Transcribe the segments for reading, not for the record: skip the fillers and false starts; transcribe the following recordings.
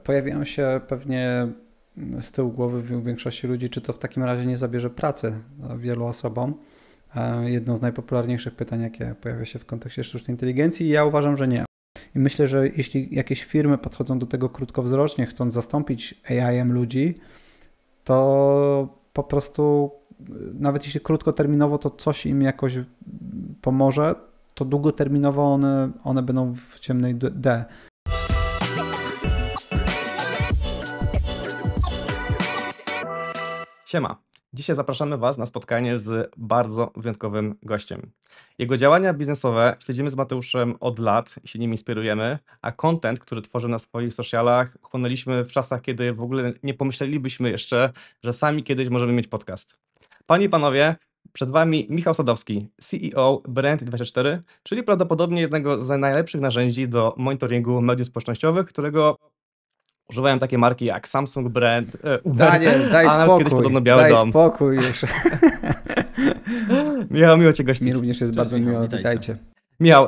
Pojawiają się pewnie z tyłu głowy większości ludzi, czy to w takim razie nie zabierze pracy wielu osobom. Jedno z najpopularniejszych pytań, jakie pojawia się w kontekście sztucznej inteligencji, i ja uważam, że nie. I myślę, że jeśli jakieś firmy podchodzą do tego krótkowzrocznie, chcąc zastąpić AI-em ludzi, to po prostu, nawet jeśli krótkoterminowo to coś im jakoś pomoże, to długoterminowo one będą w ciemnej D. Siema. Dzisiaj zapraszamy Was na spotkanie z bardzo wyjątkowym gościem. Jego działania biznesowe śledzimy z Mateuszem od lat i się nim inspirujemy, a content, który tworzy na swoich socialach, chłonęliśmy w czasach, kiedy w ogóle nie pomyślelibyśmy jeszcze, że sami kiedyś możemy mieć podcast. Panie i panowie, przed Wami Michał Sadowski, CEO Brand24, czyli prawdopodobnie jednego z najlepszych narzędzi do monitoringu mediów społecznościowych, którego używają takie marki jak Samsung, Brand, Uber, Daniel, daj a nawet kiedyś spokój, podobno Biały daj Dom. spokój już. Michał, miło Cię gościć. Mi również jest Cześć, bardzo Michał, miło, witajcie. witajcie. Michał,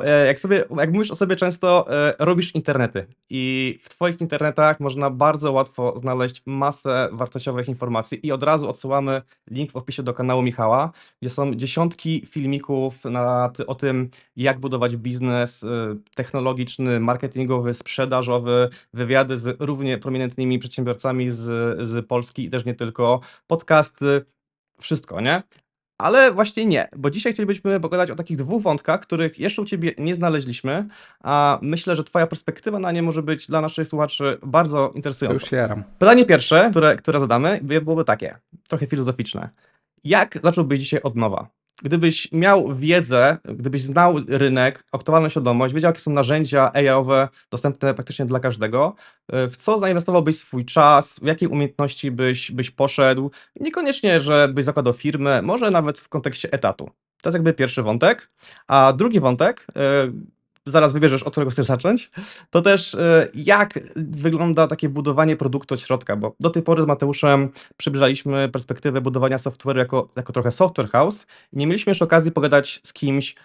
jak mówisz o sobie często, robisz internety i w Twoich internetach można bardzo łatwo znaleźć masę wartościowych informacji i od razu odsyłamy link w opisie do kanału Michała, gdzie są dziesiątki filmików o tym, jak budować biznes technologiczny, marketingowy, sprzedażowy, wywiady z równie prominentnymi przedsiębiorcami z Polski i też nie tylko, podcasty, wszystko, nie? Ale właśnie nie, bo dzisiaj chcielibyśmy pogadać o takich dwóch wątkach, których jeszcze u Ciebie nie znaleźliśmy, a myślę, że Twoja perspektywa na nie może być dla naszych słuchaczy bardzo To interesująca. już się jaram. Pytanie pierwsze, które zadamy, byłoby takie, trochę filozoficzne. Jak zacząłbyś dzisiaj od nowa? Gdybyś miał wiedzę, gdybyś znał rynek, aktualną świadomość, wiedział, jakie są narzędzia AI-owe dostępne praktycznie dla każdego, w co zainwestowałbyś swój czas, w jakie umiejętności byś poszedł, niekoniecznie, żebyś zakładał firmę, może nawet w kontekście etatu. To jest jakby pierwszy wątek. A drugi wątek, zaraz wybierzesz, od którego chcesz zacząć, to też jak wygląda takie budowanie produktu od środka, bo do tej pory z Mateuszem przybliżaliśmy perspektywę budowania software'u jako trochę software house i nie mieliśmy jeszcze okazji pogadać z kimś,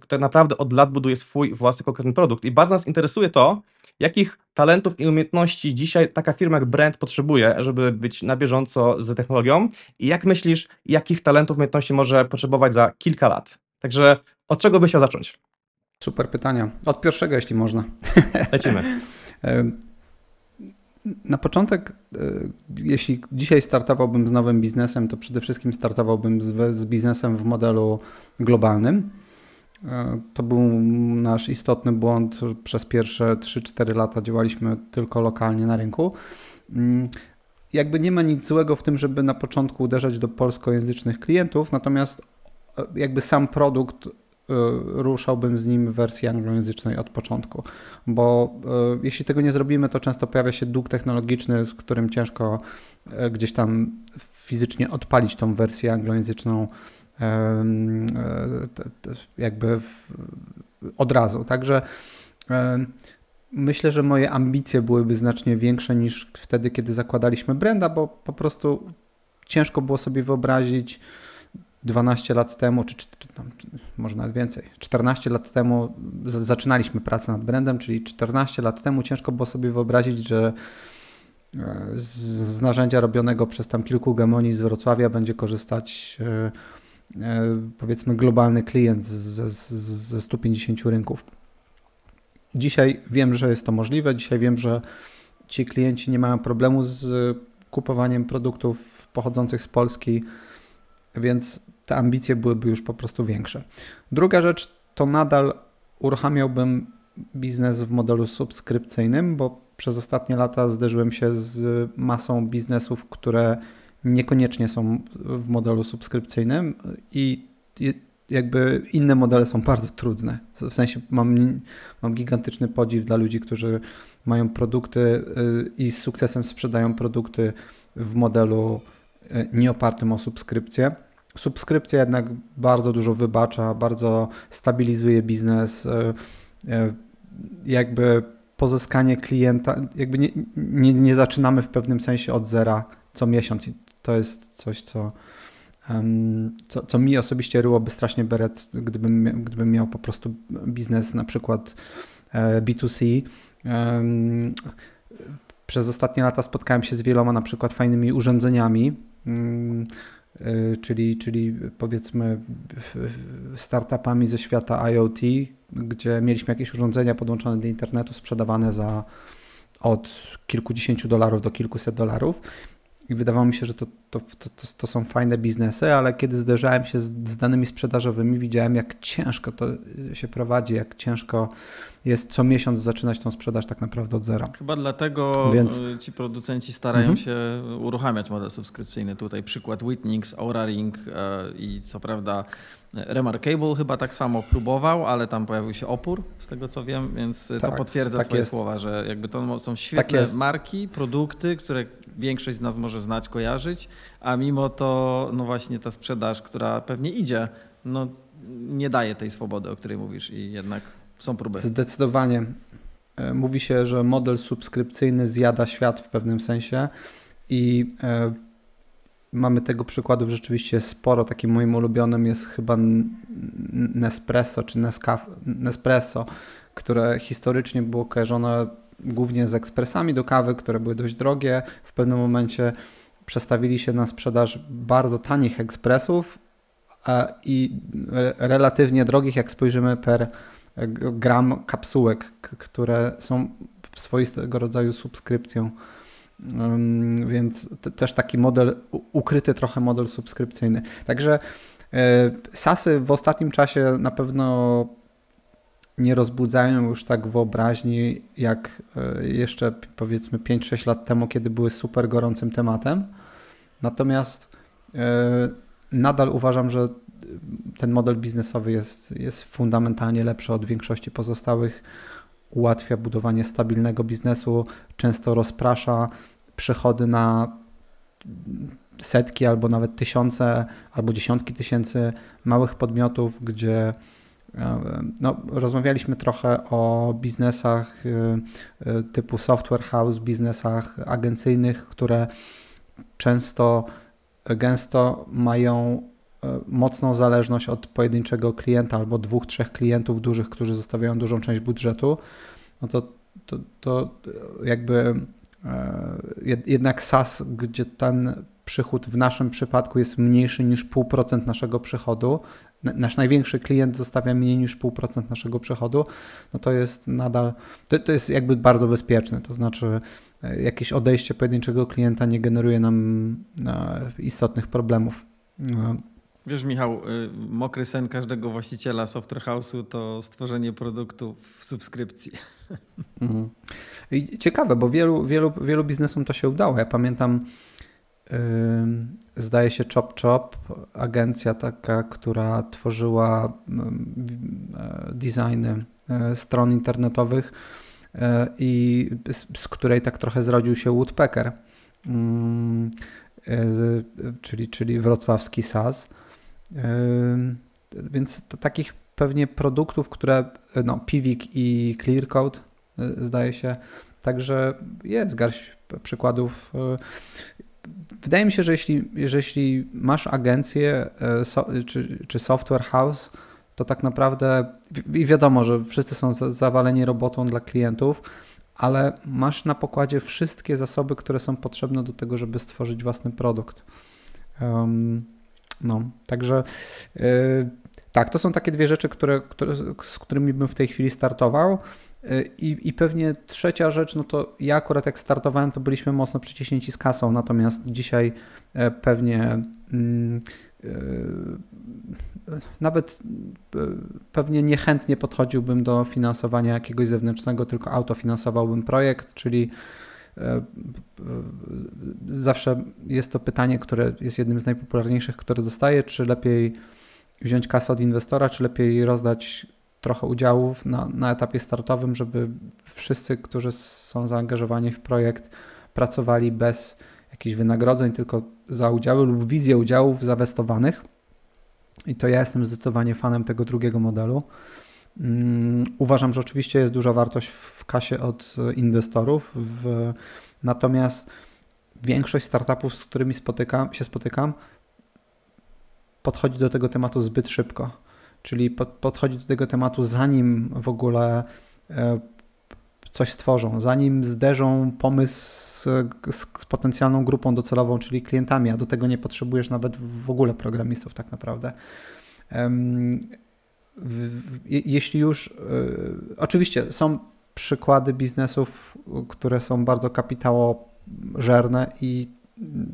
kto naprawdę od lat buduje swój własny konkretny produkt. I bardzo nas interesuje to, jakich talentów i umiejętności dzisiaj taka firma jak Brand potrzebuje, żeby być na bieżąco z technologią i jak myślisz, jakich talentów, umiejętności może potrzebować za kilka lat? Także od czego byś chciał zacząć? Super pytania. Od pierwszego, jeśli można. Lecimy. Na początek, jeśli dzisiaj startowałbym z nowym biznesem, to przede wszystkim startowałbym z biznesem w modelu globalnym. To był nasz istotny błąd. Przez pierwsze 3-4 lata działaliśmy tylko lokalnie na rynku. Jakby nie ma nic złego w tym, żeby na początku uderzać do polskojęzycznych klientów, natomiast jakby sam produkt ruszałbym z nim w wersji anglojęzycznej od początku, bo jeśli tego nie zrobimy, to często pojawia się dług technologiczny, z którym ciężko gdzieś tam fizycznie odpalić tą wersję anglojęzyczną jakby od razu. Także myślę, że moje ambicje byłyby znacznie większe niż wtedy, kiedy zakładaliśmy Branda, bo po prostu ciężko było sobie wyobrazić 12 lat temu, czy może nawet więcej, 14 lat temu zaczynaliśmy pracę nad Brandem, czyli 14 lat temu ciężko było sobie wyobrazić, że z narzędzia robionego przez tam kilku gemonii z Wrocławia będzie korzystać powiedzmy globalny klient ze 150 rynków. Dzisiaj wiem, że jest to możliwe, dzisiaj wiem, że ci klienci nie mają problemu z kupowaniem produktów pochodzących z Polski, więc te ambicje byłyby już po prostu większe. Druga rzecz to nadal uruchamiałbym biznes w modelu subskrypcyjnym, bo przez ostatnie lata zderzyłem się z masą biznesów, które niekoniecznie są w modelu subskrypcyjnym i jakby inne modele są bardzo trudne. W sensie mam gigantyczny podziw dla ludzi, którzy mają produkty i z sukcesem sprzedają produkty w modelu nieopartym o subskrypcję. Subskrypcja jednak bardzo dużo wybacza, bardzo stabilizuje biznes, jakby pozyskanie klienta, jakby nie zaczynamy w pewnym sensie od zera co miesiąc i to jest coś, co mi osobiście ryłoby strasznie beret, gdybym miał po prostu biznes na przykład B2C. przez ostatnie lata spotkałem się z wieloma na przykład fajnymi urządzeniami, czyli powiedzmy startupami ze świata IoT, gdzie mieliśmy jakieś urządzenia podłączone do internetu, sprzedawane za od kilkudziesięciu dolarów do kilkuset dolarów. I wydawało mi się, że to są fajne biznesy, ale kiedy zderzałem się z danymi sprzedażowymi, widziałem, jak ciężko to się prowadzi, jak ciężko jest co miesiąc zaczynać tą sprzedaż tak naprawdę od zera. Chyba dlatego ci producenci starają się uruchamiać model subskrypcyjny. Tutaj przykład Witnix, Oura Ring i co prawda Remarkable chyba tak samo próbował, ale tam pojawił się opór, z tego co wiem, więc to potwierdza twoje słowa, że jakby to są świetne marki, produkty, które większość z nas może znać, kojarzyć, a mimo to no właśnie ta sprzedaż, która pewnie idzie, no nie daje tej swobody, o której mówisz i jednak są próby. Zdecydowanie. Mówi się, że model subskrypcyjny zjada świat w pewnym sensie i mamy tego przykładów rzeczywiście sporo. Takim moim ulubionym jest chyba Nespresso czy Nespresso, które historycznie było kojarzone głównie z ekspresami do kawy, które były dość drogie. W pewnym momencie przestawili się na sprzedaż bardzo tanich ekspresów i relatywnie drogich, jak spojrzymy per gram kapsułek, które są swoistego rodzaju subskrypcją. Więc też taki model, ukryty trochę model subskrypcyjny. Także SaaSy w ostatnim czasie na pewno nie rozbudzają już tak wyobraźni jak jeszcze powiedzmy 5-6 lat temu, kiedy były super gorącym tematem. Natomiast nadal uważam, że ten model biznesowy jest fundamentalnie lepszy od większości pozostałych. Ułatwia budowanie stabilnego biznesu, często rozprasza przychody na setki albo nawet tysiące albo dziesiątki tysięcy małych podmiotów, gdzie no, rozmawialiśmy trochę o biznesach typu software house, biznesach agencyjnych, które gęsto mają mocną zależność od pojedynczego klienta albo 2-3 klientów dużych, którzy zostawiają dużą część budżetu, no to jakby jednak SaaS, gdzie ten przychód w naszym przypadku jest mniejszy niż 0,5% naszego przychodu, nasz największy klient zostawia mniej niż 0,5% naszego przychodu, no to jest nadal, to jest jakby bardzo bezpieczne, to znaczy jakieś odejście pojedynczego klienta nie generuje nam istotnych problemów. Wiesz, Michał, mokry sen każdego właściciela software house'u to stworzenie produktu w subskrypcji. I ciekawe, bo wielu biznesom to się udało. Ja pamiętam, zdaje się ChopChop, agencja taka, która tworzyła designy stron internetowych i z której tak trochę zrodził się Woodpecker, czyli wrocławski SaaS. Więc to takich pewnie produktów, które Pivik i Clearcode zdaje się, także jest garść przykładów. Wydaje mi się, że jeśli masz agencję czy software house, to tak naprawdę i wiadomo, że wszyscy są zawaleni robotą dla klientów, ale masz na pokładzie wszystkie zasoby, które są potrzebne do tego, żeby stworzyć własny produkt. Także tak, to są takie dwie rzeczy, z którymi bym w tej chwili startował. I pewnie trzecia rzecz, no to ja akurat jak startowałem, to byliśmy mocno przyciśnięci z kasą, natomiast dzisiaj pewnie nawet pewnie niechętnie podchodziłbym do finansowania jakiegoś zewnętrznego, tylko autofinansowałbym projekt, czyli zawsze jest to pytanie, które jest jednym z najpopularniejszych, które dostaję, czy lepiej wziąć kasę od inwestora, czy lepiej rozdać trochę udziałów na etapie startowym, żeby wszyscy, którzy są zaangażowani w projekt, pracowali bez jakichś wynagrodzeń, tylko za udziały lub wizję udziałów zainwestowanych. I to ja jestem zdecydowanie fanem tego drugiego modelu. Uważam, że oczywiście jest duża wartość w kasie od inwestorów, natomiast większość startupów, z którymi spotykam, podchodzi do tego tematu zbyt szybko. Czyli podchodzi do tego tematu zanim w ogóle coś stworzą, zanim zderzą pomysł z potencjalną grupą docelową, czyli klientami, a do tego nie potrzebujesz nawet w ogóle programistów tak naprawdę. Jeśli już, oczywiście są przykłady biznesów, które są bardzo kapitałożerne i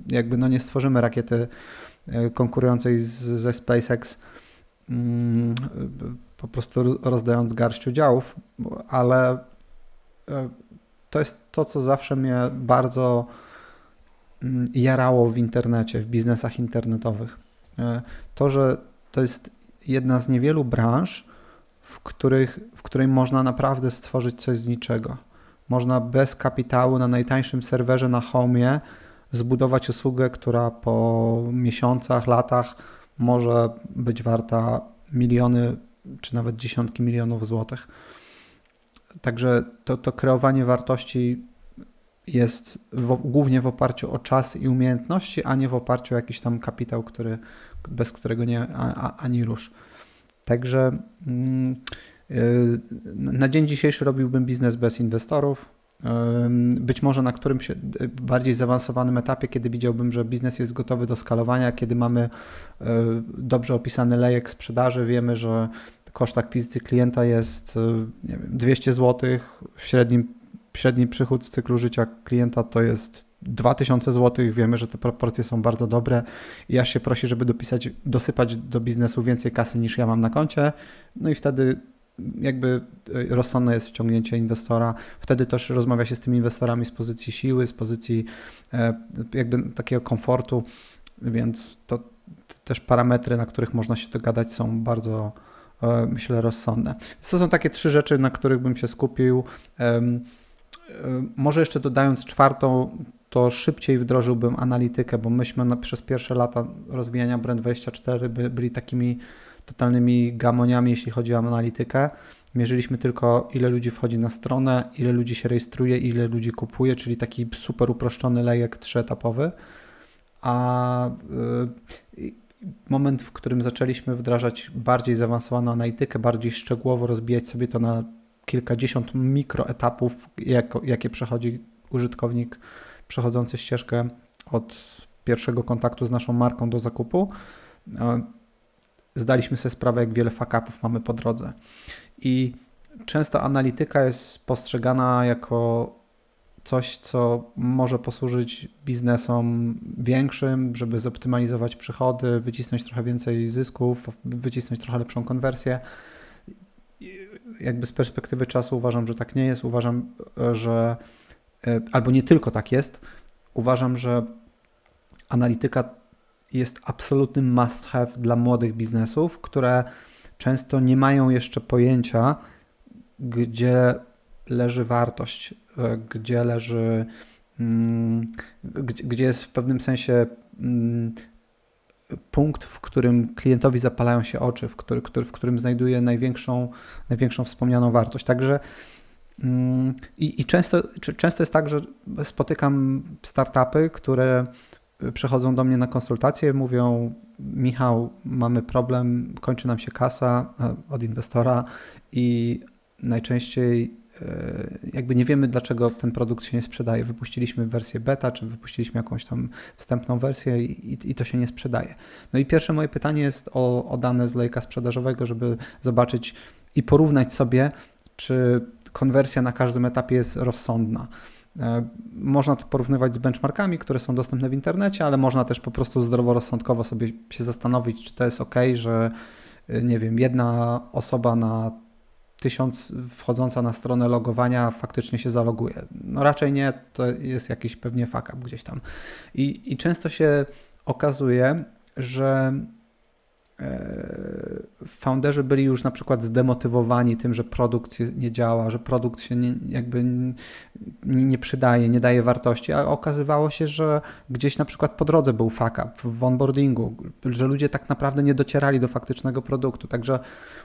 jakby no nie stworzymy rakiety konkurującej ze SpaceX po prostu rozdając garść udziałów, ale to jest to, co zawsze mnie bardzo jarało w internecie, w biznesach internetowych. To, że to jest jedna z niewielu branż, w której można naprawdę stworzyć coś z niczego. Można bez kapitału na najtańszym serwerze na Home'ie zbudować usługę, która po miesiącach, latach może być warta miliony czy nawet dziesiątki milionów złotych. Także to kreowanie wartości jest głównie w oparciu o czas i umiejętności, a nie w oparciu o jakiś tam kapitał, bez którego nie ani rusz. Także na dzień dzisiejszy robiłbym biznes bez inwestorów. Być może na którymś bardziej zaawansowanym etapie, kiedy widziałbym, że biznes jest gotowy do skalowania, kiedy mamy dobrze opisany lejek sprzedaży, wiemy, że koszt akwizycji klienta jest nie wiem, 200 zł, średni przychód w cyklu życia klienta to jest 2000 zł, wiemy, że te proporcje są bardzo dobre i aż się prosi, żeby dosypać do biznesu więcej kasy niż ja mam na koncie, no i wtedy jakby rozsądne jest wciągnięcie inwestora, wtedy też rozmawia się z tymi inwestorami z pozycji siły, z pozycji jakby takiego komfortu, więc to też parametry, na których można się dogadać, są bardzo, myślę, rozsądne. Więc to są takie 3 rzeczy, na których bym się skupił. Może jeszcze dodając 4, to szybciej wdrożyłbym analitykę, bo myśmy przez pierwsze lata rozwijania Brand24 byli takimi totalnymi gamoniami, jeśli chodzi o analitykę. Mierzyliśmy tylko, ile ludzi wchodzi na stronę, ile ludzi się rejestruje, ile ludzi kupuje, czyli taki super uproszczony lejek 3-etapowy. A moment, w którym zaczęliśmy wdrażać bardziej zaawansowaną analitykę, bardziej szczegółowo rozbijać sobie to na kilkadziesiąt mikroetapów, jakie przechodzi użytkownik przechodzący ścieżkę od pierwszego kontaktu z naszą marką do zakupu, zdaliśmy sobie sprawę, jak wiele fuck-upów mamy po drodze. I często analityka jest postrzegana jako coś, co może posłużyć biznesom większym, żeby zoptymalizować przychody, wycisnąć trochę więcej zysków, wycisnąć trochę lepszą konwersję. Jakby z perspektywy czasu uważam, że tak nie jest. Uważam, że albo nie tylko tak jest. Uważam, że analityka jest absolutnym must have dla młodych biznesów, które często nie mają jeszcze pojęcia, gdzie leży wartość, gdzie jest w pewnym sensie punkt, w którym klientowi zapalają się oczy, w którym znajduje największą wspomnianą wartość. Także i często jest tak, że spotykam startupy, które przychodzą do mnie na konsultacje, mówią: Michał, mamy problem, kończy nam się kasa od inwestora i najczęściej jakby nie wiemy, dlaczego ten produkt się nie sprzedaje. Wypuściliśmy wersję beta, czy wypuściliśmy jakąś tam wstępną wersję i to się nie sprzedaje. No i pierwsze moje pytanie jest o dane z lejka sprzedażowego, żeby zobaczyć i porównać sobie, czy konwersja na każdym etapie jest rozsądna. Można to porównywać z benchmarkami, które są dostępne w internecie, ale można też po prostu zdroworozsądkowo sobie się zastanowić, czy to jest ok, że nie wiem, jedna osoba na 1000 wchodząca na stronę logowania faktycznie się zaloguje. No raczej nie, to jest jakiś pewnie fuck up gdzieś tam. I często się okazuje, że founderzy byli już na przykład zdemotywowani tym, że produkt nie działa, że produkt się nie przydaje, nie daje wartości, a okazywało się, że gdzieś na przykład po drodze był fuck up w onboardingu, że ludzie tak naprawdę nie docierali do faktycznego produktu. Także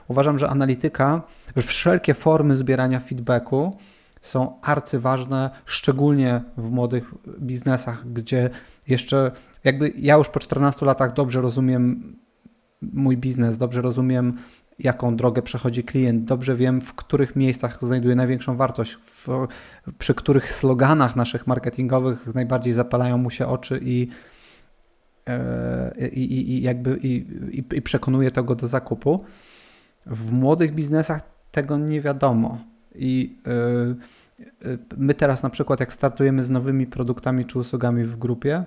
uważam, że analityka, wszelkie formy zbierania feedbacku są arcyważne, szczególnie w młodych biznesach, gdzie jeszcze jakby ja już po 14 latach dobrze rozumiem mój biznes, dobrze rozumiem, jaką drogę przechodzi klient, dobrze wiem, w których miejscach znajduje największą wartość, przy których sloganach naszych marketingowych najbardziej zapalają mu się oczy i przekonuje to go do zakupu. W młodych biznesach tego nie wiadomo i my teraz na przykład jak startujemy z nowymi produktami czy usługami w grupie,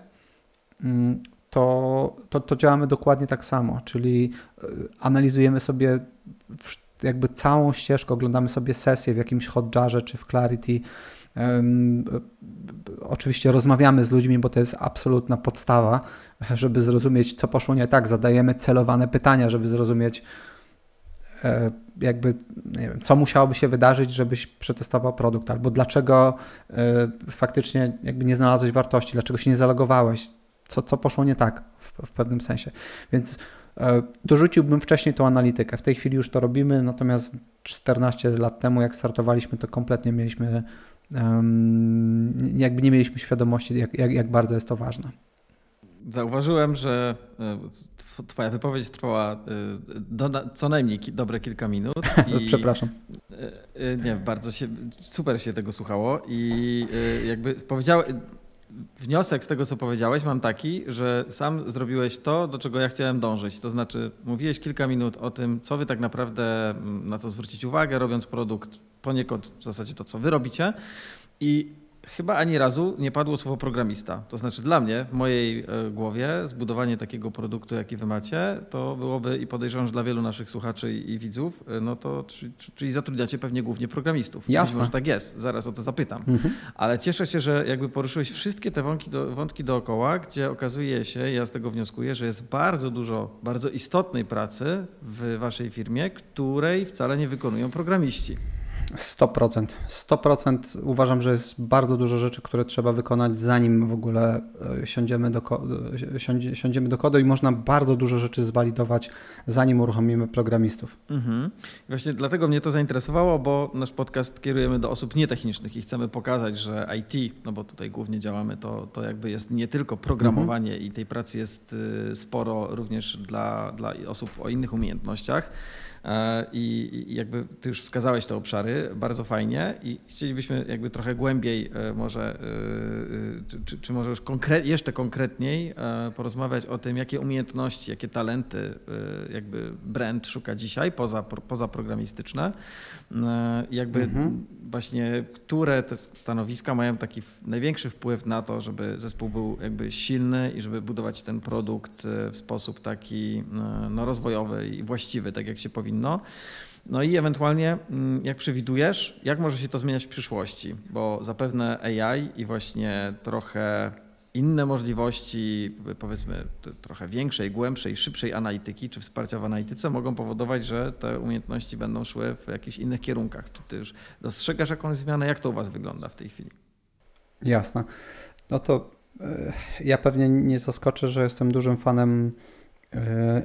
to działamy dokładnie tak samo, czyli analizujemy sobie jakby całą ścieżkę, oglądamy sobie sesję w jakimś Hotjarze czy w Clarity. Oczywiście rozmawiamy z ludźmi, bo to jest absolutna podstawa, żeby zrozumieć, co poszło nie tak. Zadajemy celowane pytania, żeby zrozumieć jakby, nie wiem, co musiałoby się wydarzyć, żebyś przetestował produkt, albo dlaczego faktycznie jakby nie znalazłeś wartości, dlaczego się nie zalogowałeś, co poszło nie tak w pewnym sensie. Więc dorzuciłbym wcześniej tą analitykę. W tej chwili już to robimy, natomiast 14 lat temu, jak startowaliśmy, to kompletnie mieliśmy jakby nie mieliśmy świadomości, jak bardzo jest to ważne. Zauważyłem, że twoja wypowiedź trwała co najmniej dobre kilka minut. Przepraszam. Nie, bardzo super się tego słuchało i jakby wniosek z tego, co powiedziałeś, mam taki, że sam zrobiłeś to, do czego ja chciałem dążyć. To znaczy mówiłeś kilka minut o tym, co wy tak naprawdę, na co zwrócić uwagę, robiąc produkt, poniekąd w zasadzie to, co wy robicie i chyba ani razu nie padło słowo programista. To znaczy dla mnie, w mojej głowie, zbudowanie takiego produktu, jaki wy macie, to byłoby i podejrzewam, że dla wielu naszych słuchaczy i widzów, no to czyli zatrudniacie pewnie głównie programistów. Jasne. Być może tak jest, zaraz o to zapytam. Ale cieszę się, że jakby poruszyłeś wszystkie te wątki dookoła, gdzie okazuje się, ja z tego wnioskuję, że jest bardzo dużo, bardzo istotnej pracy w waszej firmie, której wcale nie wykonują programiści. 100%. 100% uważam, że jest bardzo dużo rzeczy, które trzeba wykonać, zanim w ogóle siądziemy do kodu i można bardzo dużo rzeczy zwalidować, zanim uruchomimy programistów. Właśnie dlatego mnie to zainteresowało, bo nasz podcast kierujemy do osób nietechnicznych i chcemy pokazać, że IT, no bo tutaj głównie działamy, to jakby jest nie tylko programowanie i tej pracy jest sporo również dla osób o innych umiejętnościach. I jakby ty już wskazałeś te obszary bardzo fajnie i chcielibyśmy jakby trochę głębiej może, czy może już jeszcze konkretniej porozmawiać o tym, jakie umiejętności, jakie talenty jakby brand szuka dzisiaj poza programistyczne. Jakby właśnie które te stanowiska mają taki największy wpływ na to, żeby zespół był jakby silny i żeby budować ten produkt w sposób taki no, rozwojowy i właściwy, tak jak się powinno. No i ewentualnie jak przewidujesz, jak może się to zmieniać w przyszłości, bo zapewne AI i właśnie trochę inne możliwości, powiedzmy trochę większej, głębszej, szybszej analityki czy wsparcia w analityce mogą powodować, że te umiejętności będą szły w jakichś innych kierunkach. Czy ty już dostrzegasz jakąś zmianę? Jak to u was wygląda w tej chwili? Jasne. No to ja pewnie nie zaskoczę, że jestem dużym fanem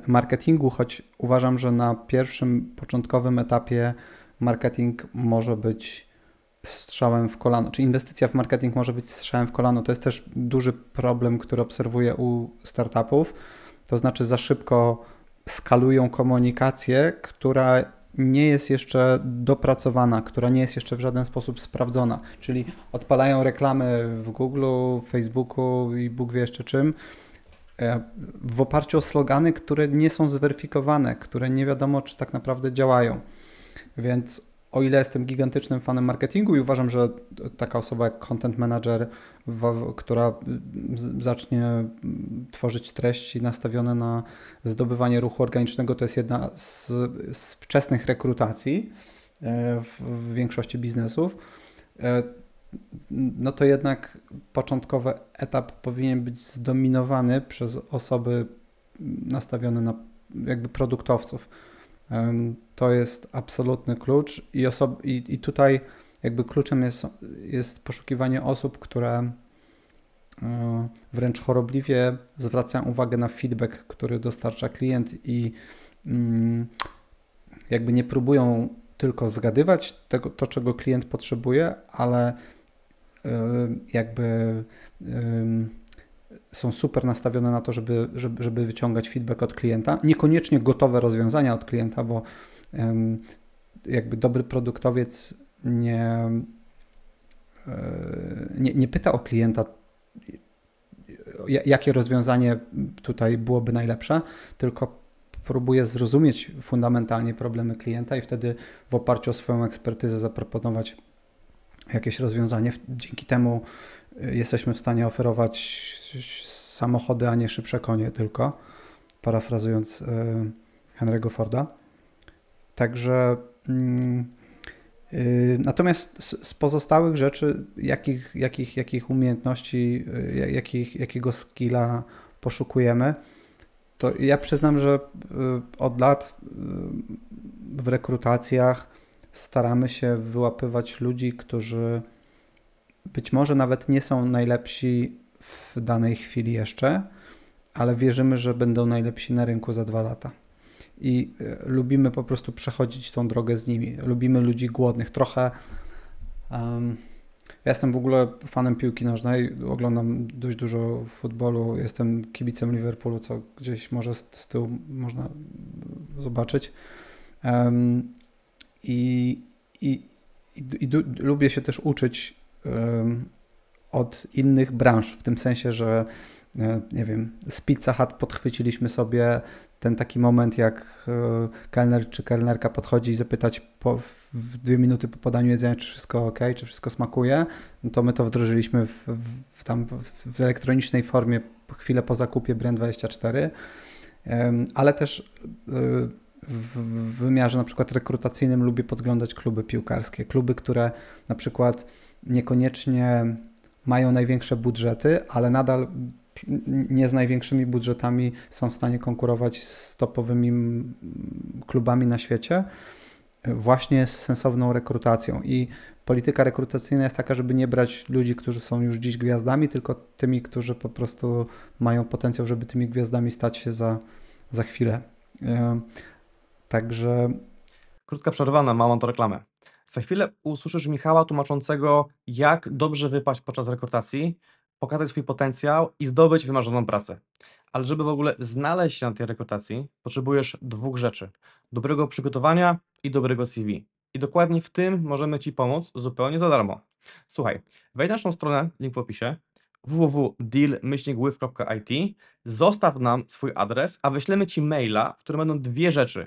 marketingu, choć uważam, że na pierwszym, początkowym etapie marketing może być strzałem w kolano, czy inwestycja w marketing może być strzałem w kolano. To jest też duży problem, który obserwuję u startupów, to znaczy za szybko skalują komunikację, która nie jest jeszcze dopracowana, która nie jest jeszcze w żaden sposób sprawdzona, czyli odpalają reklamy w Google, Facebooku i Bóg wie jeszcze czym, w oparciu o slogany, które nie są zweryfikowane, które nie wiadomo, czy tak naprawdę działają. Więc o ile jestem gigantycznym fanem marketingu i uważam, że taka osoba jak content manager, która zacznie tworzyć treści nastawione na zdobywanie ruchu organicznego, to jest jedna z wczesnych rekrutacji w większości biznesów, no to jednak początkowy etap powinien być zdominowany przez osoby nastawione na jakby produktowców. To jest absolutny klucz i tutaj jakby kluczem jest poszukiwanie osób, które wręcz chorobliwie zwracają uwagę na feedback, który dostarcza klient i jakby nie próbują tylko zgadywać to, czego klient potrzebuje, ale jakby są super nastawione na to, żeby wyciągać feedback od klienta. Niekoniecznie gotowe rozwiązania od klienta, bo jakby dobry produktowiec nie pyta o klienta, jakie rozwiązanie tutaj byłoby najlepsze, tylko próbuje zrozumieć fundamentalnie problemy klienta i wtedy w oparciu o swoją ekspertyzę zaproponować jakieś rozwiązanie. Dzięki temu jesteśmy w stanie oferować samochody, a nie szybsze konie tylko, parafrazując Henry'ego Forda. Także natomiast z pozostałych rzeczy, jakich umiejętności, jakiego skilla poszukujemy, to ja przyznam, że od lat w rekrutacjach staramy się wyłapywać ludzi, którzy być może nawet nie są najlepsi w danej chwili jeszcze, ale wierzymy, że będą najlepsi na rynku za 2 lata. I lubimy po prostu przechodzić tą drogę z nimi. Lubimy ludzi głodnych. Trochę ja jestem w ogóle fanem piłki nożnej, oglądam dość dużo futbolu, jestem kibicem Liverpoolu, co gdzieś może z tyłu można zobaczyć. Lubię się też uczyć od innych branż, w tym sensie, że nie wiem, z Pizza Hut podchwyciliśmy sobie ten taki moment, jak kelner czy kelnerka podchodzi i zapytać w 2 minuty po podaniu jedzenia, czy wszystko ok, czy wszystko smakuje, no to my to wdrożyliśmy w elektronicznej formie chwilę po zakupie Brand24, ale też w wymiarze na przykład rekrutacyjnym lubię podglądać kluby piłkarskie, kluby, które na przykład niekoniecznie mają największe budżety, ale nadal nie z największymi budżetami są w stanie konkurować z topowymi klubami na świecie, właśnie z sensowną rekrutacją. I polityka rekrutacyjna jest taka, żeby nie brać ludzi, którzy są już dziś gwiazdami, tylko tymi, którzy po prostu mają potencjał, żeby tymi gwiazdami stać się za chwilę. Także... Krótka przerwa na małą to reklamę. Za chwilę usłyszysz Michała tłumaczącego, jak dobrze wypaść podczas rekrutacji, pokazać swój potencjał i zdobyć wymarzoną pracę. Ale żeby w ogóle znaleźć się na tej rekrutacji, potrzebujesz 2 rzeczy. Dobrego przygotowania i dobrego CV. I dokładnie w tym możemy Ci pomóc zupełnie za darmo. Słuchaj, wejdź na naszą stronę, link w opisie, www.deal-with.it, zostaw nam swój adres, a wyślemy Ci maila, w którym będą 2 rzeczy.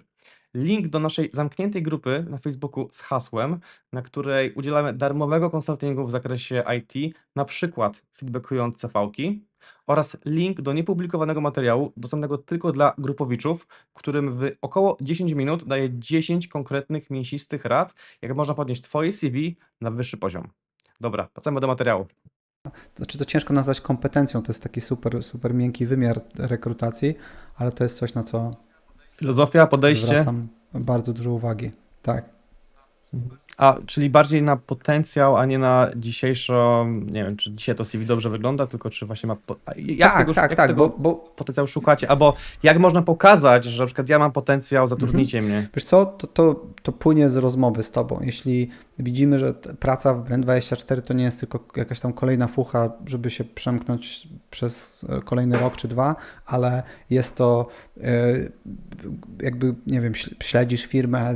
Link do naszej zamkniętej grupy na Facebooku z hasłem, na której udzielamy darmowego konsultingu w zakresie IT, na przykład feedbackując CV-ki, oraz link do niepublikowanego materiału dostępnego tylko dla grupowiczów, w którym w około 10 minut daję 10 konkretnych, mięsistych rad, jak można podnieść Twoje CV na wyższy poziom. Dobra, wracamy do materiału. Znaczy to ciężko nazwać kompetencją, to jest taki super miękki wymiar rekrutacji, ale to jest coś, na co filozofia, podejście. Zwracam bardzo dużo uwagi. Tak. Czyli bardziej na potencjał, a nie na dzisiejszą, nie wiem, czy dzisiaj to CV dobrze wygląda, tylko czy właśnie ma... Jak tego potencjału szukacie? Albo jak można pokazać, że na przykład ja mam potencjał, zatrudnijcie mnie? Wiesz co, to płynie z rozmowy z Tobą. Jeśli widzimy, że praca w Brand24 to nie jest tylko jakaś tam kolejna fucha, żeby się przemknąć przez kolejny rok czy 2, ale jest to jakby, nie wiem, śledzisz firmę,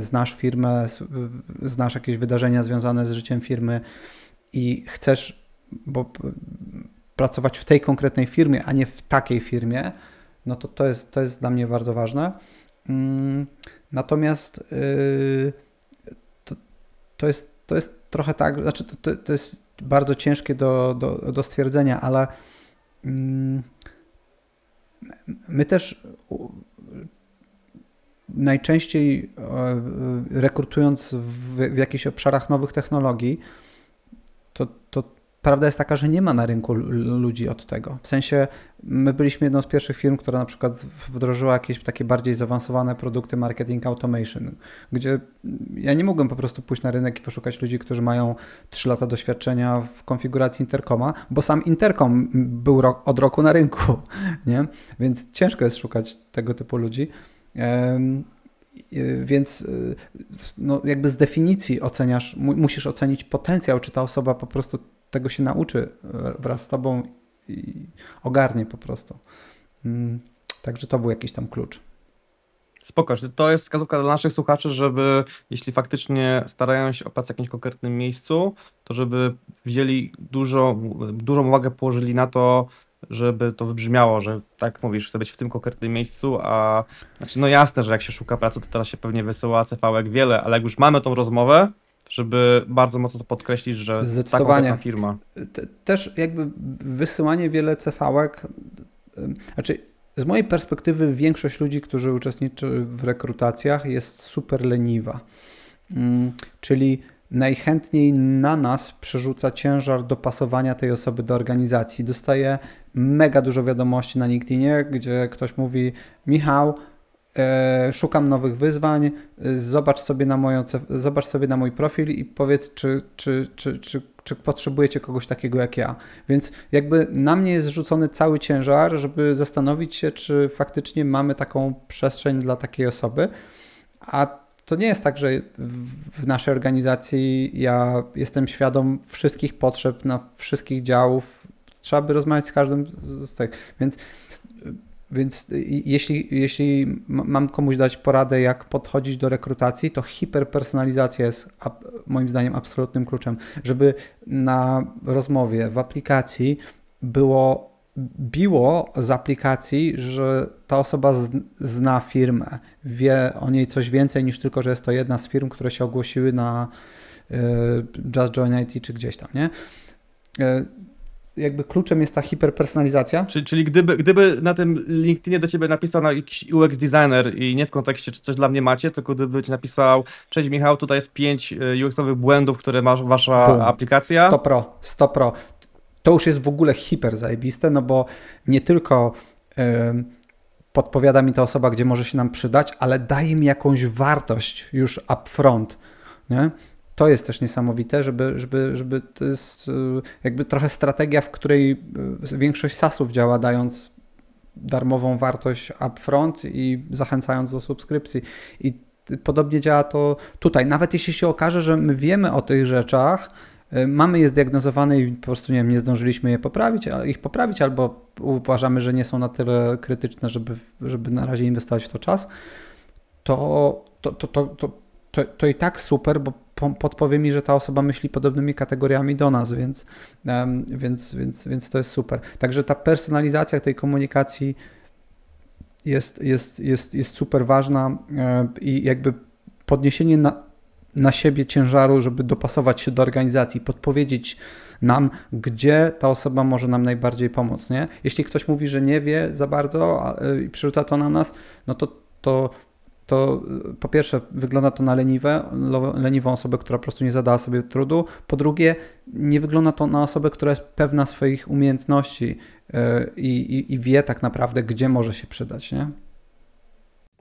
znasz jakieś wydarzenia związane z życiem firmy i chcesz pracować w tej konkretnej firmie, a nie w takiej firmie, no to jest dla mnie bardzo ważne. Natomiast to jest trochę tak, znaczy to jest bardzo ciężkie do stwierdzenia, ale my też najczęściej rekrutując w jakichś obszarach nowych technologii, to prawda jest taka, że nie ma na rynku ludzi od tego. W sensie my byliśmy jedną z pierwszych firm, która na przykład wdrożyła jakieś takie bardziej zaawansowane produkty marketing automation, gdzie ja nie mogłem po prostu pójść na rynek i poszukać ludzi, którzy mają 3 lata doświadczenia w konfiguracji interkoma, bo sam interkom był od roku na rynku, nie? Więc ciężko jest szukać tego typu ludzi. Więc no jakby z definicji oceniasz, musisz ocenić potencjał, czy ta osoba po prostu tego się nauczy wraz z tobą i ogarnie po prostu. Także to był jakiś tam klucz. Spoko, to jest wskazówka dla naszych słuchaczy, żeby jeśli faktycznie starają się o pracę w jakimś konkretnym miejscu, to żeby wzięli dużą uwagę położyli na to, żeby to wybrzmiało, że tak mówisz, chcę być w tym konkretnym miejscu, a znaczy no jasne, że jak się szuka pracy, to teraz się pewnie wysyła CV-ek wiele, ale jak już mamy tą rozmowę, żeby bardzo mocno to podkreślić, że ta konkretna firma. Też jakby wysyłanie wiele CV-ek, znaczy z mojej perspektywy większość ludzi, którzy uczestniczy w rekrutacjach jest super leniwa, czyli najchętniej na nas przerzuca ciężar dopasowania tej osoby do organizacji. Dostaję mega dużo wiadomości na LinkedInie, gdzie ktoś mówi: Michał, szukam nowych wyzwań, zobacz sobie na mój profil i powiedz, czy potrzebujecie kogoś takiego jak ja. Więc jakby na mnie jest zrzucony cały ciężar, żeby zastanowić się, czy faktycznie mamy taką przestrzeń dla takiej osoby, a to nie jest tak, że w naszej organizacji ja jestem świadom wszystkich potrzeb na wszystkich działów. Trzeba by rozmawiać z każdym z tych. Więc jeśli mam komuś dać poradę, jak podchodzić do rekrutacji, to hiperpersonalizacja jest moim zdaniem absolutnym kluczem, żeby na rozmowie w aplikacji biło z aplikacji, że ta osoba zna firmę, wie o niej coś więcej niż tylko, że jest to jedna z firm, które się ogłosiły na Just Join IT czy gdzieś tam, nie? Jakby kluczem jest ta hiperpersonalizacja. Czyli gdyby na tym LinkedInie do ciebie napisał jakiś UX designer i nie w kontekście, czy coś dla mnie macie, tylko gdyby ci napisał: cześć Michał, tutaj jest 5 UX-owych błędów, które ma wasza aplikacja. 100%. To już jest w ogóle hiper zajebiste, no bo nie tylko podpowiada mi ta osoba, gdzie może się nam przydać, ale daje mi jakąś wartość już upfront, nie? To jest też niesamowite, żeby to jest jakby trochę strategia, w której większość SaaS-ów działa, dając darmową wartość upfront i zachęcając do subskrypcji. I podobnie działa to tutaj. Nawet jeśli się okaże, że my wiemy o tych rzeczach, mamy je zdiagnozowane i po prostu nie zdążyliśmy ich poprawić, albo uważamy, że nie są na tyle krytyczne, żeby na razie inwestować w to czas, to i tak super, bo podpowie mi, że ta osoba myśli podobnymi kategoriami do nas, więc to jest super. Także ta personalizacja tej komunikacji jest super ważna i jakby podniesienie na siebie ciężaru, żeby dopasować się do organizacji, podpowiedzieć nam, gdzie ta osoba może nam najbardziej pomóc, nie? Jeśli ktoś mówi, że nie wie za bardzo i przerzuca to na nas, no to po pierwsze wygląda to na leniwą osobę, która po prostu nie zadała sobie trudu. Po drugie, nie wygląda to na osobę, która jest pewna swoich umiejętności i wie tak naprawdę, gdzie może się przydać, nie?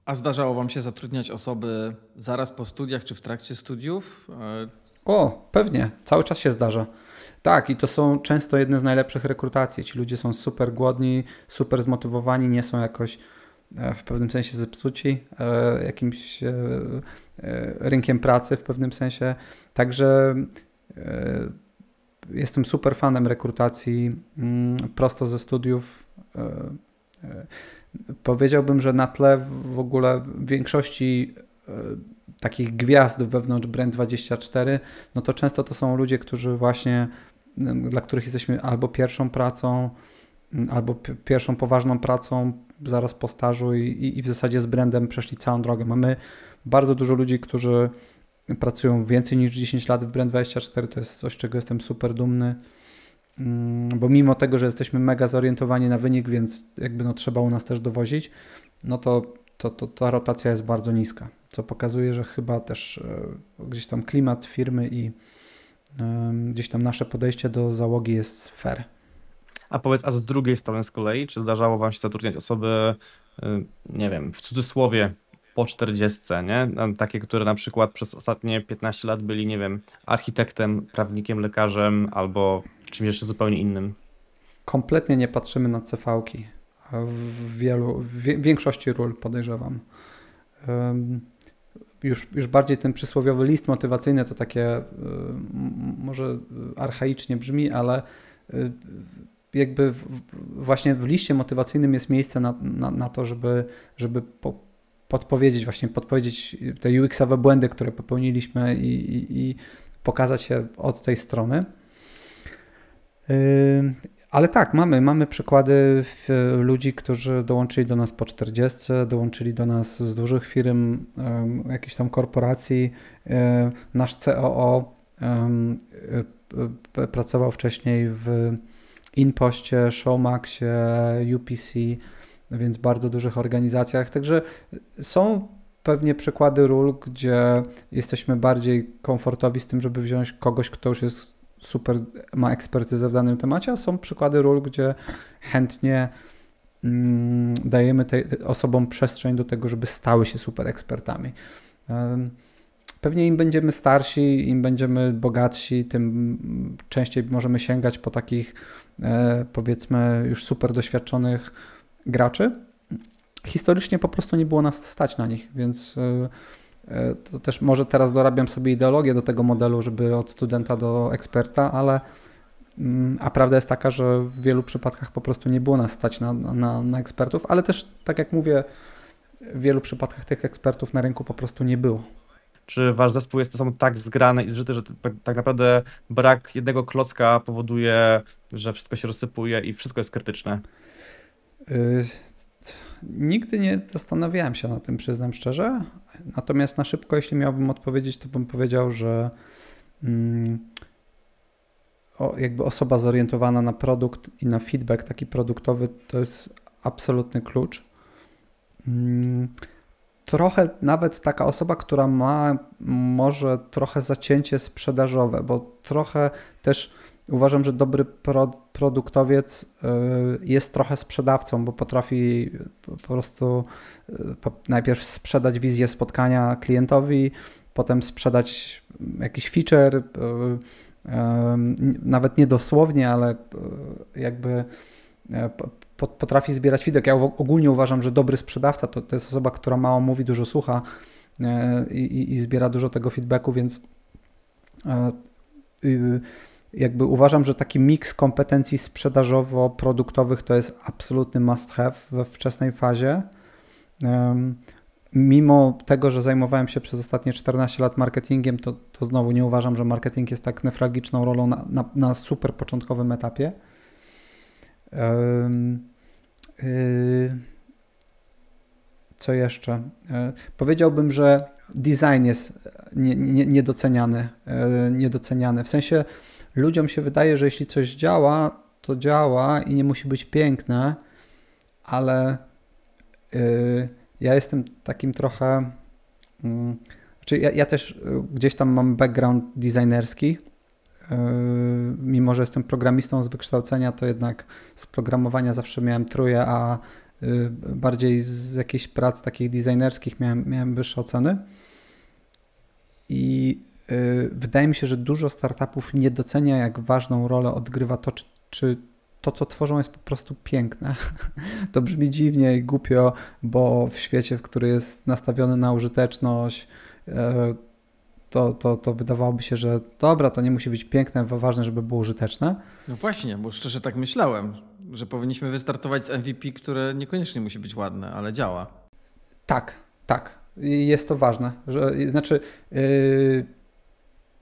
A zdarzało wam się zatrudniać osoby zaraz po studiach czy w trakcie studiów? O, pewnie. Cały czas się zdarza. Tak, i to są często jedne z najlepszych rekrutacji. Ci ludzie są super głodni, super zmotywowani, nie są jakoś w pewnym sensie zepsuci jakimś rynkiem pracy w pewnym sensie. Także jestem super fanem rekrutacji prosto ze studiów. Powiedziałbym, że na tle w ogóle większości takich gwiazd wewnątrz Brand24, no to często to są ludzie, którzy właśnie, dla których jesteśmy albo pierwszą pracą, albo pierwszą poważną pracą zaraz po stażu i w zasadzie z brandem przeszli całą drogę. Mamy bardzo dużo ludzi, którzy pracują więcej niż 10 lat w Brand24, to jest coś, z czego jestem super dumny, bo mimo tego, że jesteśmy mega zorientowani na wynik, więc jakby no trzeba u nas też dowozić, no to ta rotacja jest bardzo niska, co pokazuje, że chyba też gdzieś tam klimat firmy i gdzieś tam nasze podejście do załogi jest fair. A powiedz, a z drugiej strony z kolei, czy zdarzało wam się zatrudniać osoby, nie wiem, w cudzysłowie po 40, nie? Takie, które na przykład przez ostatnie 15 lat byli, nie wiem, architektem, prawnikiem, lekarzem albo czymś jeszcze zupełnie innym? Kompletnie nie patrzymy na CV-ki. W większości ról podejrzewam. Już bardziej ten przysłowiowy list motywacyjny to takie może archaicznie brzmi, ale właśnie w liście motywacyjnym jest miejsce na to, żeby podpowiedzieć te UX-owe błędy, które popełniliśmy i pokazać je od tej strony. Ale tak, mamy przykłady ludzi, którzy dołączyli do nas po 40, dołączyli do nas z dużych firm, jakichś tam korporacji. Nasz COO pracował wcześniej w InPoście, Showmaxie, UPC, więc bardzo dużych organizacjach. Także są pewnie przykłady ról, gdzie jesteśmy bardziej komfortowi z tym, żeby wziąć kogoś, kto już jest super, ma ekspertyzę w danym temacie, a są przykłady ról, gdzie chętnie dajemy osobom przestrzeń do tego, żeby stały się super ekspertami. Pewnie im będziemy starsi, im będziemy bogatsi, tym częściej możemy sięgać po takich, powiedzmy, już super doświadczonych graczy. Historycznie po prostu nie było nas stać na nich, więc to też może teraz dorabiam sobie ideologię do tego modelu, żeby od studenta do eksperta, a prawda jest taka, że w wielu przypadkach po prostu nie było nas stać na ekspertów, ale też, tak jak mówię, w wielu przypadkach tych ekspertów na rynku po prostu nie było. Czy wasz zespół jest tak zgrany i zżyty, że tak naprawdę brak jednego klocka powoduje, że wszystko się rozsypuje i wszystko jest krytyczne? Nigdy nie zastanawiałem się nad tym, przyznam szczerze. Natomiast na szybko, jeśli miałbym odpowiedzieć, to bym powiedział, że jakby osoba zorientowana na produkt i na feedback taki produktowy to jest absolutny klucz. Trochę nawet taka osoba, która ma może trochę zacięcie sprzedażowe, bo trochę też uważam, że dobry produktowiec jest trochę sprzedawcą, bo potrafi po prostu najpierw sprzedać wizję spotkania klientowi, potem sprzedać jakiś feature, nawet nie dosłownie, ale jakby potrafi zbierać feedback. Ja ogólnie uważam, że dobry sprzedawca to jest osoba, która mało mówi, dużo słucha i zbiera dużo tego feedbacku, więc jakby uważam, że taki miks kompetencji sprzedażowo-produktowych to jest absolutny must have we wczesnej fazie. Mimo tego, że zajmowałem się przez ostatnie 14 lat marketingiem, to znowu nie uważam, że marketing jest tak newralgiczną rolą na super początkowym etapie. Co jeszcze? Powiedziałbym, że design jest niedoceniany. W sensie ludziom się wydaje, że jeśli coś działa, to działa i nie musi być piękne, ale ja jestem takim trochę... ja też gdzieś tam mam background designerski. Mimo że jestem programistą z wykształcenia, to jednak z programowania zawsze miałem trójkę, a bardziej z jakichś prac takich designerskich miałem wyższe oceny. I wydaje mi się, że dużo startupów nie docenia, jak ważną rolę odgrywa to, czy to, co tworzą, jest po prostu piękne. To brzmi dziwnie i głupio, bo w świecie, w który jest nastawiony na użyteczność, to wydawałoby się, że dobra, to nie musi być piękne, ważne, żeby było użyteczne. No właśnie, bo szczerze tak myślałem, że powinniśmy wystartować z MVP, które niekoniecznie musi być ładne, ale działa. Tak. Jest to ważne. Znaczy,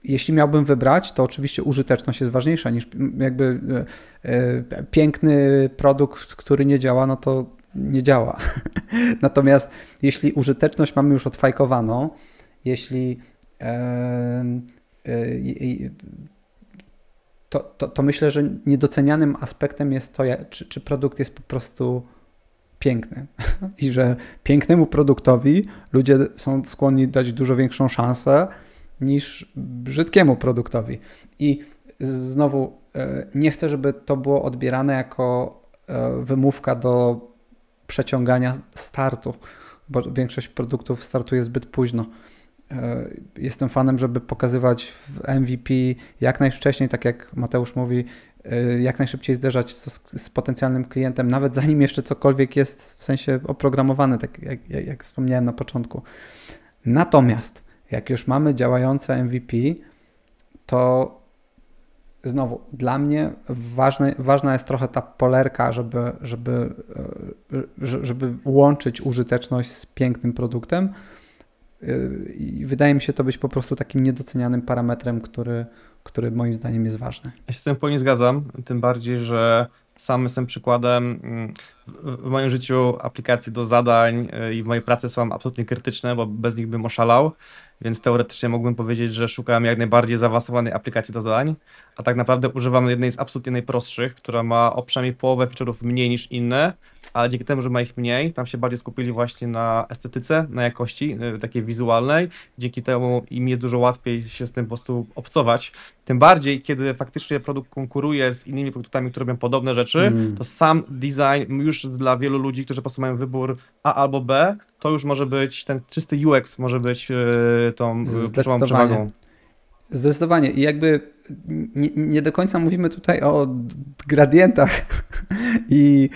jeśli miałbym wybrać, to oczywiście użyteczność jest ważniejsza niż jakby piękny produkt, który nie działa, no to nie działa. Natomiast jeśli użyteczność mamy już odfajkowaną, jeśli to myślę, że niedocenianym aspektem jest to, czy produkt jest po prostu piękny i że pięknemu produktowi ludzie są skłonni dać dużo większą szansę niż brzydkiemu produktowi. I znowu nie chcę, żeby to było odbierane jako wymówka do przeciągania startu, bo większość produktów startuje zbyt późno. Jestem fanem, żeby pokazywać w MVP jak najwcześniej, tak jak Mateusz mówi, jak najszybciej zderzać z potencjalnym klientem, nawet zanim jeszcze cokolwiek jest w sensie oprogramowane, tak jak wspomniałem na początku. Natomiast jak już mamy działające MVP, to znowu, dla mnie ważna jest trochę ta polerka, żeby łączyć użyteczność z pięknym produktem. I wydaje mi się to być po prostu takim niedocenianym parametrem, który moim zdaniem jest ważny. Ja się z tym w pełni zgadzam, tym bardziej, że sam jestem przykładem w moim życiu aplikacji do zadań i w mojej pracy są absolutnie krytyczne, bo bez nich bym oszalał, więc teoretycznie mógłbym powiedzieć, że szukałem jak najbardziej zaawansowanej aplikacji do zadań, a tak naprawdę używam jednej z absolutnie najprostszych, która ma o przynajmniej połowę feature'ów mniej niż inne, ale dzięki temu, że ma ich mniej, tam się bardziej skupili właśnie na estetyce, na jakości takiej wizualnej, dzięki temu im jest dużo łatwiej się z tym po prostu obcować. Tym bardziej, kiedy faktycznie produkt konkuruje z innymi produktami, które robią podobne rzeczy, to sam design już dla wielu ludzi, którzy po prostu mają wybór A albo B, to już może być, ten czysty UX może być tą kluczową przewagą. Zdecydowanie. I jakby nie do końca mówimy tutaj o gradientach i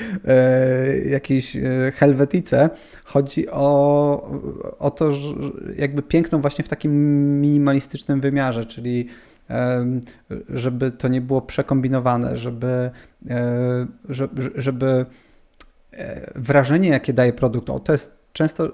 jakiejś helwetice. Chodzi o to, że jakby piękno właśnie w takim minimalistycznym wymiarze, czyli żeby to nie było przekombinowane, żeby wrażenie, jakie daje produkt, to jest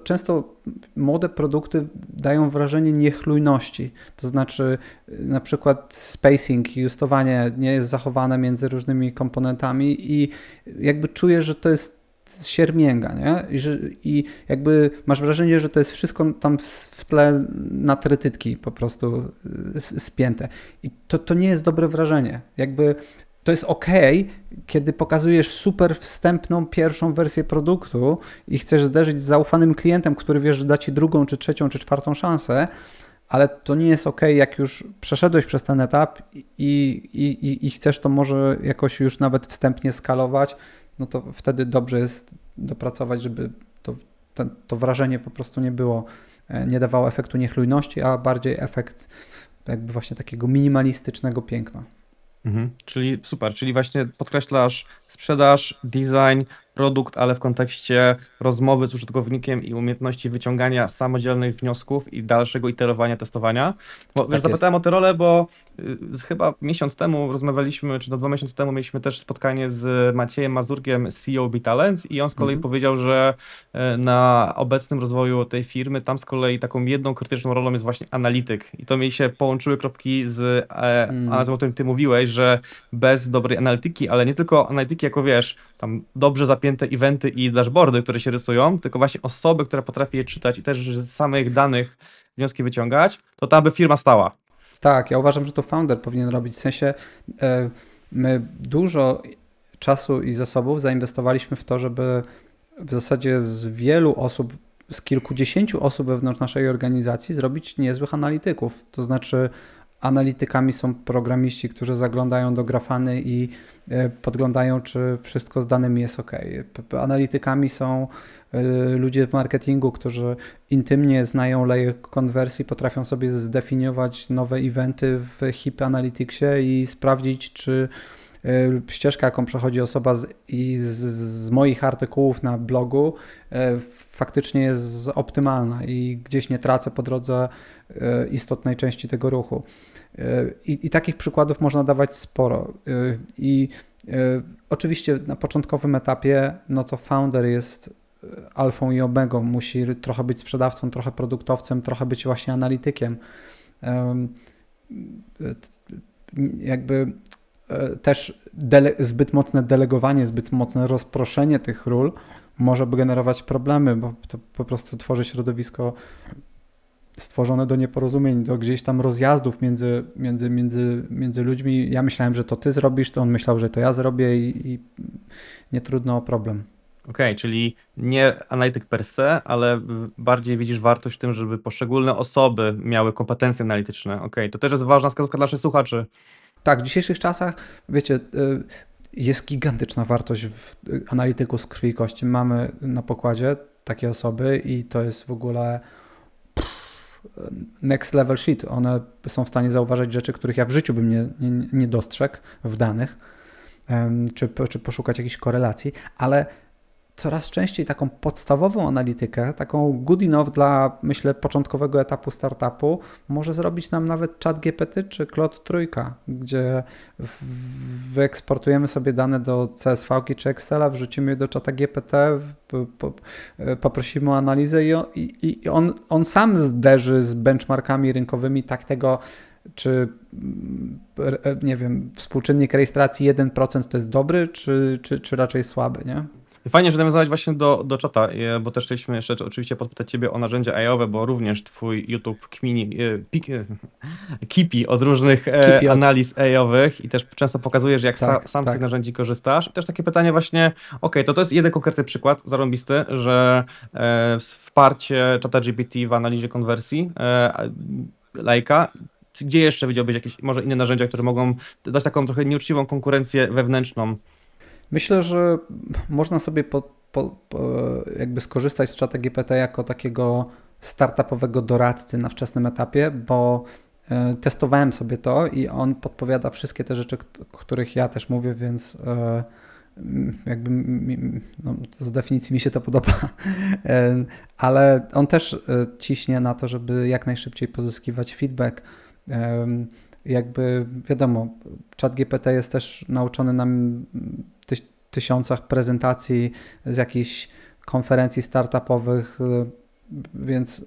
często młode produkty dają wrażenie niechlujności, to znaczy na przykład spacing i justowanie nie jest zachowane między różnymi komponentami i jakby czujesz, że to jest siermięga, nie? I jakby masz wrażenie, że to jest wszystko tam w tle na trytytki po prostu spięte. I to nie jest dobre wrażenie. Jakby to jest ok, kiedy pokazujesz super wstępną pierwszą wersję produktu i chcesz zderzyć z zaufanym klientem, który wiesz, że da ci drugą, czy trzecią, czy czwartą szansę, ale to nie jest ok, jak już przeszedłeś przez ten etap i chcesz to może jakoś już nawet wstępnie skalować, no to wtedy dobrze jest dopracować, żeby to wrażenie po prostu nie dawało efektu niechlujności, a bardziej efekt jakby właśnie takiego minimalistycznego piękna. Czyli super, czyli właśnie podkreślasz sprzedaż, design, produkt, ale w kontekście rozmowy z użytkownikiem i umiejętności wyciągania samodzielnych wniosków i dalszego iterowania, testowania. Bo tak zapytałem o tę rolę, bo chyba miesiąc temu rozmawialiśmy, czy 2 miesiące temu mieliśmy też spotkanie z Maciejem Mazurkiem z CEO B-Talents i on z kolei powiedział, że na obecnym rozwoju tej firmy tam z kolei taką jedną krytyczną rolą jest właśnie analityk i to mi się połączyły kropki z analizą, o którym ty mówiłeś, że bez dobrej analityki, ale nie tylko analityki jako wiesz, tam dobrze zapięte eventy i dashboardy, które się rysują, tylko właśnie osoby, które potrafi je czytać i też z samych danych wnioski wyciągać, to ta by firma stała. Tak, ja uważam, że to founder powinien robić. W sensie my dużo czasu i zasobów zainwestowaliśmy w to, żeby w zasadzie z wielu osób, z kilkudziesięciu osób wewnątrz naszej organizacji zrobić niezłych analityków. To znaczy analitykami są programiści, którzy zaglądają do Grafany i podglądają, czy wszystko z danymi jest ok. Analitykami są ludzie w marketingu, którzy intymnie znają lejek konwersji, potrafią sobie zdefiniować nowe eventy w HIP Analyticsie i sprawdzić, czy ścieżka, jaką przechodzi osoba z moich artykułów na blogu faktycznie jest optymalna i gdzieś nie tracę po drodze istotnej części tego ruchu. I takich przykładów można dawać sporo. Oczywiście na początkowym etapie no to founder jest alfą i omegą, musi trochę być sprzedawcą, trochę produktowcem, trochę być właśnie analitykiem. Jakby też zbyt mocne delegowanie, zbyt mocne rozproszenie tych ról może generować problemy, bo to po prostu tworzy środowisko stworzone do nieporozumień, do gdzieś tam rozjazdów między ludźmi. Ja myślałem, że to ty zrobisz, to on myślał, że to ja zrobię i nie trudno o problem. Okej, czyli nie analityk per se, ale bardziej widzisz wartość w tym, żeby poszczególne osoby miały kompetencje analityczne. Okej, to też jest ważna wskazówka dla naszych słuchaczy. Tak, w dzisiejszych czasach, wiecie, jest gigantyczna wartość w analityku z krwi i kości. Mamy na pokładzie takie osoby i to jest w ogóle next level shit. One są w stanie zauważyć rzeczy, których ja w życiu bym nie dostrzegł w danych, czy poszukać jakichś korelacji, ale coraz częściej taką podstawową analitykę, taką good enough dla, myślę, początkowego etapu startupu może zrobić nam nawet ChatGPT czy Claude Trójka, gdzie wyeksportujemy sobie dane do CSV-ki czy Excela, wrzucimy je do ChatGPT, poprosimy o analizę i on sam zderzy z benchmarkami rynkowymi tego, czy nie wiem, współczynnik rejestracji 1% to jest dobry, czy raczej słaby, nie? Fajnie, że nawiązałeś właśnie do czata, bo też chcieliśmy jeszcze oczywiście podpytać Ciebie o narzędzia AI-owe, bo również Twój YouTube kipi od różnych analiz AI-owych i też często pokazujesz, jak sam z tych narzędzi korzystasz. I też takie pytanie właśnie, to jest jeden konkretny przykład zarąbisty, że wsparcie ChatGPT w analizie konwersji lajka. Gdzie jeszcze widziałbyś jakieś może inne narzędzia, które mogą dać taką trochę nieuczciwą konkurencję wewnętrzną? Myślę, że można sobie jakby skorzystać z ChatGPT jako takiego startupowego doradcy na wczesnym etapie, bo testowałem sobie to i on podpowiada wszystkie te rzeczy, o których ja też mówię, więc jakby z definicji mi się to podoba, ale on też ciśnie na to, żeby jak najszybciej pozyskiwać feedback. Jakby wiadomo, ChatGPT jest też nauczony nam tysiącach prezentacji z jakichś konferencji startupowych, więc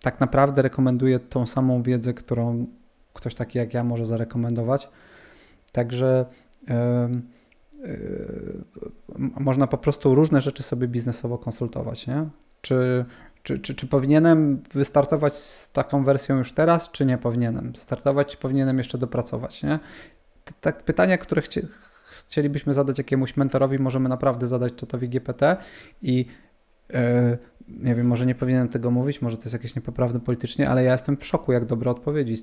tak naprawdę rekomenduję tą samą wiedzę, którą ktoś taki jak ja może zarekomendować. Także można po prostu różne rzeczy sobie biznesowo konsultować, nie? Czy powinienem wystartować z taką wersją już teraz, czy nie powinienem startować, czy powinienem jeszcze dopracować, nie? Tak pytania, które chcielibyśmy zadać jakiemuś mentorowi, możemy naprawdę zadać czatowi GPT i nie wiem, może nie powinienem tego mówić, może to jest jakieś niepoprawne politycznie, ale ja jestem w szoku, jak dobre odpowiedzi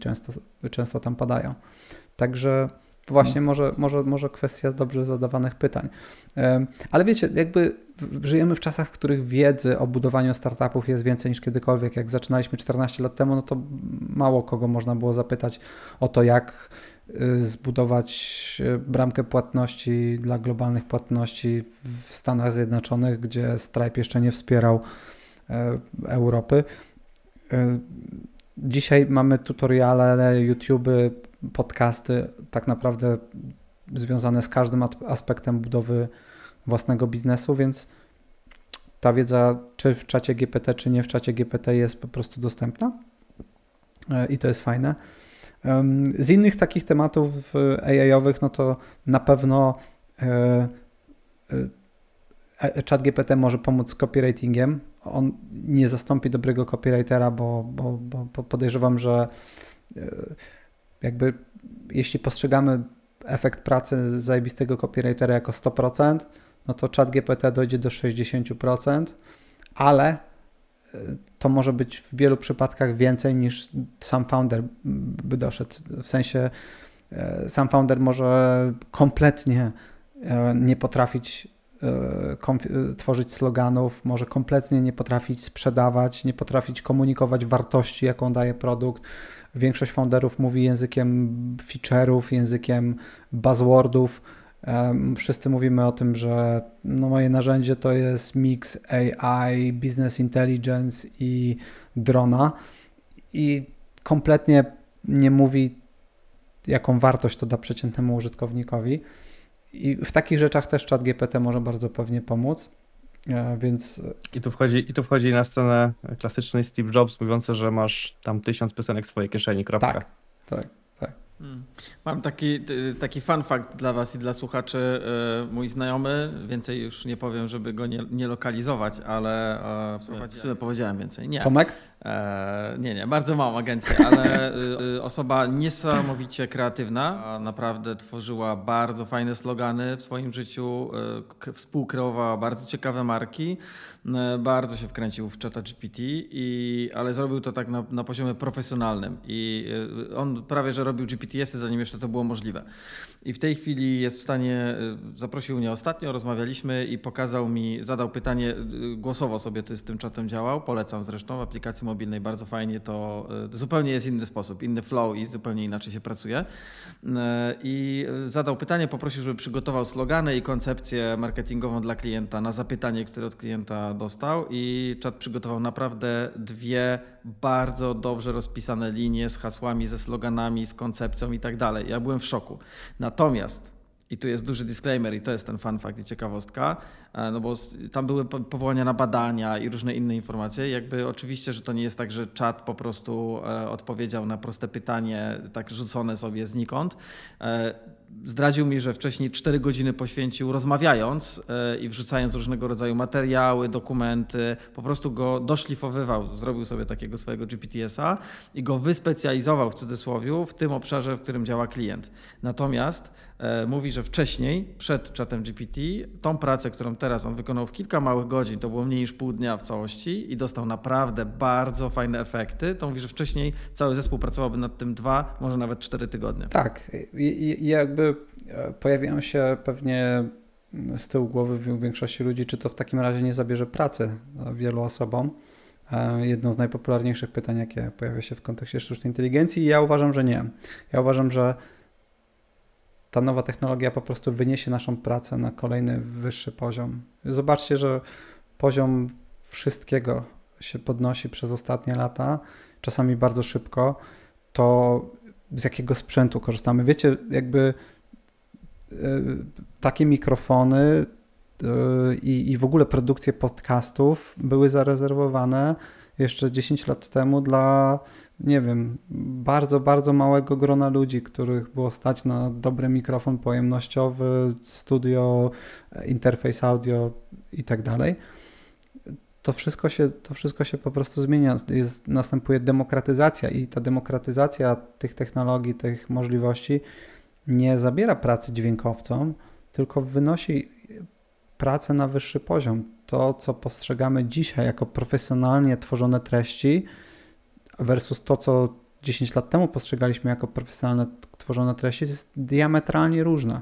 często tam padają. Także właśnie może kwestia dobrze zadawanych pytań. Ale wiecie, jakby żyjemy w czasach, w których wiedzy o budowaniu startupów jest więcej niż kiedykolwiek. Jak zaczynaliśmy 14 lat temu, no to mało kogo można było zapytać o to, jak zbudować bramkę płatności dla globalnych płatności w Stanach Zjednoczonych, gdzie Stripe jeszcze nie wspierał Europy. Dzisiaj mamy tutoriale, YouTube'y, podcasty tak naprawdę związane z każdym aspektem budowy własnego biznesu, więc ta wiedza czy w czacie GPT, czy nie w czacie GPT jest po prostu dostępna i to jest fajne. Z innych takich tematów AI-owych, no to na pewno ChatGPT może pomóc z copywritingiem. On nie zastąpi dobrego copywritera, bo podejrzewam, że jakby jeśli postrzegamy efekt pracy zajebistego copywritera jako 100%, no to ChatGPT dojdzie do 60%, ale to może być w wielu przypadkach więcej niż sam founder by doszedł. W sensie sam founder może kompletnie nie potrafić tworzyć sloganów, może kompletnie nie potrafić sprzedawać, nie potrafić komunikować wartości, jaką daje produkt. Większość founderów mówi językiem feature'ów, językiem buzzwordów. Wszyscy mówimy o tym, że no moje narzędzie to jest mix AI, business intelligence i drona i kompletnie nie mówi, jaką wartość to da przeciętnemu użytkownikowi. I w takich rzeczach też ChatGPT może bardzo pewnie pomóc, więc... I tu wchodzi na scenę klasyczny Steve Jobs mówiący, że masz tam 1000 piosenek w swojej kieszeni, kropka. Tak. Mam taki fun fact dla was i dla słuchaczy. Mój znajomy, więcej już nie powiem, żeby go nie lokalizować, ale w sumie powiedziałem więcej. Nie. Tomek? Nie, bardzo małą agencję, ale osoba niesamowicie kreatywna, naprawdę tworzyła bardzo fajne slogany w swoim życiu, współkreowała bardzo ciekawe marki, bardzo się wkręcił w ChatGPT, ale zrobił to tak na poziomie profesjonalnym i on prawie, że robił GPTS-y, zanim jeszcze to było możliwe. I w tej chwili jest w stanie, zaprosił mnie ostatnio, rozmawialiśmy i zadał pytanie, głosowo sobie z tym czatem działał, polecam zresztą w aplikacji mobilnej bardzo fajnie, to zupełnie jest inny sposób, inny flow i zupełnie inaczej się pracuje. I zadał pytanie, poprosił, żeby przygotował slogany i koncepcję marketingową dla klienta na zapytanie, które od klienta dostał i czat przygotował naprawdę 2 bardzo dobrze rozpisane linie z hasłami, ze sloganami, z koncepcją i tak dalej. Ja byłem w szoku. Natomiast i tu jest duży disclaimer i to jest ten fun fact i ciekawostka, no bo tam były powołania na badania i różne inne informacje. Jakby oczywiście, że to nie jest tak, że czat po prostu odpowiedział na proste pytanie, tak rzucone sobie znikąd. Zdradził mi, że wcześniej 4 godziny poświęcił rozmawiając i wrzucając różnego rodzaju materiały, dokumenty, po prostu go doszlifowywał, zrobił sobie takiego swojego GPTS-a i go wyspecjalizował w cudzysłowie w tym obszarze, w którym działa klient. Natomiast mówi, że wcześniej, przed czatem GPT, tą pracę, którą teraz on wykonał w kilka małych godzin, to było mniej niż pół dnia w całości i dostał naprawdę bardzo fajne efekty, to mówi, że wcześniej cały zespół pracowałby nad tym 2, może nawet 4 tygodnie. Tak, i jakby pojawiają się pewnie z tyłu głowy w większości ludzi, czy to w takim razie nie zabierze pracy wielu osobom. Jedno z najpopularniejszych pytań, jakie pojawia się w kontekście sztucznej inteligencji, i ja uważam, że nie. Ja uważam, że ta nowa technologia po prostu wyniesie naszą pracę na kolejny wyższy poziom. Zobaczcie, że poziom wszystkiego się podnosi przez ostatnie lata, czasami bardzo szybko. To z jakiego sprzętu korzystamy? Wiecie, jakby takie mikrofony i w ogóle produkcje podcastów były zarezerwowane jeszcze 10 lat temu dla, nie wiem, bardzo, bardzo małego grona ludzi, których było stać na dobry mikrofon pojemnościowy, studio, interfejs audio i tak dalej. To wszystko się po prostu zmienia. Następuje demokratyzacja i ta demokratyzacja tych technologii, tych możliwości nie zabiera pracy dźwiękowcom, tylko wynosi pracę na wyższy poziom. To, co postrzegamy dzisiaj jako profesjonalnie tworzone treści versus to, co 10 lat temu postrzegaliśmy jako profesjonalnie tworzone treści, to jest diametralnie różne.